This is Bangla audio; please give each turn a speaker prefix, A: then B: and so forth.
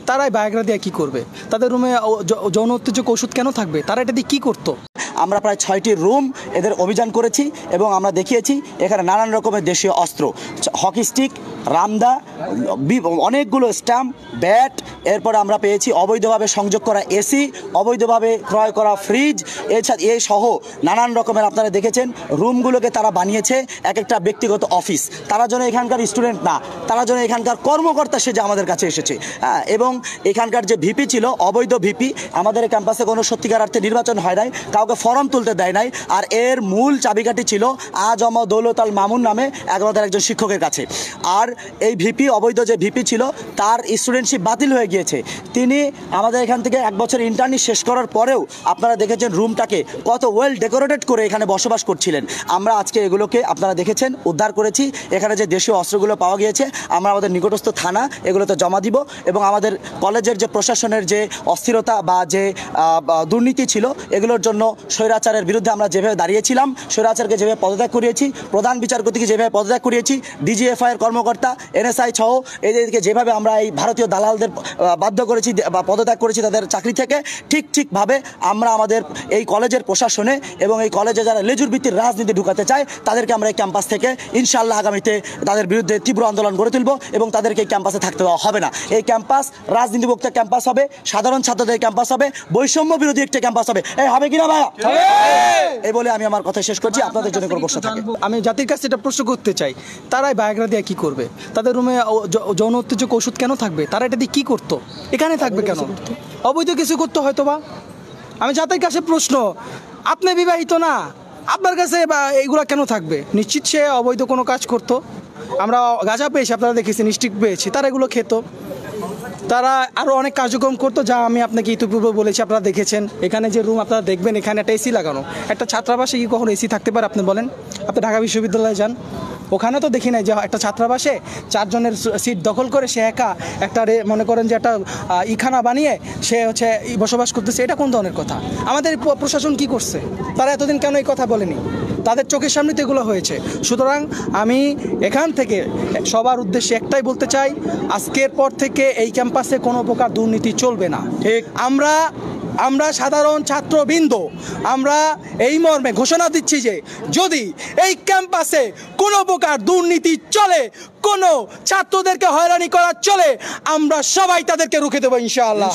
A: তারাই বায়োগ্রা দিয়ে কী করবে? তাদের রুমে যৌন উত্তেজক ওষুধ কেন থাকবে? তারা এটা দিয়ে কী করতো?
B: আমরা প্রায় 6টি রুম এদের অভিযান করেছি এবং আমরা দেখিয়েছি এখানে নানান রকমের দেশীয় অস্ত্র, হকি স্টিক, রামদা, অনেকগুলো স্ট্যাম্প, ব্যাট, এরপরে আমরা পেয়েছি অবৈধভাবে সংযোগ করা এসি, অবৈধভাবে ক্রয় করা ফ্রিজ, এছাড়া এ সহ নানান রকমের আপনারা দেখেছেন রুমগুলোকে তারা বানিয়েছে এক একটা ব্যক্তিগত অফিস। তারা যেন এখানকার স্টুডেন্ট না, তারা যেন এখানকার কর্মকর্তা সেজে আমাদের কাছে এসেছে। হ্যাঁ, এবং এখানকার যে ভিপি ছিল, অবৈধ ভিপি, আমাদের ক্যাম্পাসে কোনো সত্যিকার অর্থে নির্বাচন হয় নাই, কাউকে ফর্ম তুলতে দেয় নাই। আর এর মূল চাবিকাঠি ছিল আজম দৌলত আল মামুন নামে আমাদের একজন শিক্ষকের কাছে। আর এই ভিপি, অবৈধ যে ভিপি ছিল, তার স্টুডেন্টশিপ বাতিল হয়ে গিয়েছে। তিনি আমাদের এখান থেকে 1 বছর ইন্টার্নি শেষ করার পরেও আপনারা দেখেছেন রুমটাকে কত ওয়েল ডেকোরেটেড করে এখানে বসবাস করছিলেন। আমরা আজকে এগুলোকে আপনারা দেখেছেন উদ্ধার করেছি। এখানে যে দেশীয় অস্ত্রগুলো পাওয়া গিয়েছে আমরা আমাদের নিকটস্থ থানা এগুলোতে জমা দিব এবং আমাদের কলেজের যে প্রশাসনের যে অস্থিরতা বা যে দুর্নীতি ছিল এগুলোর জন্য স্বৈরাচারের বিরুদ্ধে আমরা যেভাবে দাঁড়িয়েছিলাম, স্বৈরাচারকে যেভাবে পদত্যাগ করিয়েছি, প্রধান বিচারপতিকে যেভাবে পদত্যাগ করিয়েছি, ডিজিএফআই এর কর্মকর্তা, এনএসআই সহ এদেরকে যেভাবে আমরা এই ভারতীয় দালালদের বাধ্য করেছি বা পদত্যাগ করেছি তাদের চাকরি থেকে, ঠিকভাবে আমরা আমাদের এই কলেজের প্রশাসনে এবং এই কলেজে যারা লেজুর ভিত্তির রাজনীতি ঢুকাতে চায় তাদেরকে আমরা এই ক্যাম্পাস থেকে ইনশাআল্লাহ আগামীতে তাদের বিরুদ্ধে তীব্র আন্দোলন গড়ে তুলব এবং তাদেরকে এই ক্যাম্পাসে থাকতে দেওয়া হবে না। এই ক্যাম্পাস রাজনীতিমুক্ত ক্যাম্পাস হবে, সাধারণ ছাত্রদের ক্যাম্পাস হবে, বৈষম্য বিরোধী একটা ক্যাম্পাস হবে। এই হবে কিনা ভাইয়া? এই বলে আমি আমার কথা শেষ করছি। আপনাদের জন্য কোনো প্রশ্ন থাকে?
A: আমি জাতির কাছে এটা প্রশ্ন করতে চাই, তারাই বায়োগ্রা দিয়ে কী করবে? তাদের রুমে যৌন উত্তেজক ওষুধ কেন থাকবে? তারা এটা দিয়ে কী করতো? এখানে থাকবে কেন? অবৈধ কিছু করতো হয়তো বা। আমি জাতির কাছে প্রশ্ন, আপনি বিবাহিত না, আপনার কাছে বা এইগুলো কেন থাকবে? নিশ্চিত সে অবৈধ কোনো কাজ করতো। আমরা গাঁজা পেয়েছি, আপনারা দেখেছেন, স্টিক পেয়েছি, তারা এগুলো খেত। তারা আরও অনেক কার্যক্রম করতো যা আমি আপনাকে ইতিপূর্বে বলেছি, আপনারা দেখেছেন। এখানে যে রুম আপনারা দেখবেন, এখানে একটা এসি লাগানো। একটা ছাত্রাবাসে কি কখনো এসি থাকতে পারে? আপনি বলেন। আপনি ঢাকা বিশ্ববিদ্যালয়ে যান, ওখানে তো দেখি নাই যে একটা ছাত্রাবাসে 4 জনের সিট দখল করে সে একা একটা মনে করেন যে একটা ইখানা বানিয়ে সে বসবাস করতেছে। এটা কোন ধরনের কথা? আমাদের প্রশাসন কি করছে? তারা এতদিন কেন এই কথা বলেনি? তাদের চোখের সামনে তো এগুলো হয়েছে। সুতরাং আমি এখান থেকে সবার উদ্দেশ্যে একটাই বলতে চাই, আজকের পর থেকে এই ক্যাম্পাসে কোনো প্রকার দুর্নীতি চলবে না। ঠিক আমরা সাধারণ ছাত্রবৃন্দ আমরা এই মর্মে ঘোষণা দিচ্ছি যে যদি এই ক্যাম্পাসে কোনো প্রকার দুর্নীতি চলে, কোনো ছাত্রদেরকে হয়রানি করা চলে, আমরা সবাই তাদেরকে রুখে দেবো ইনশাআল্লাহ।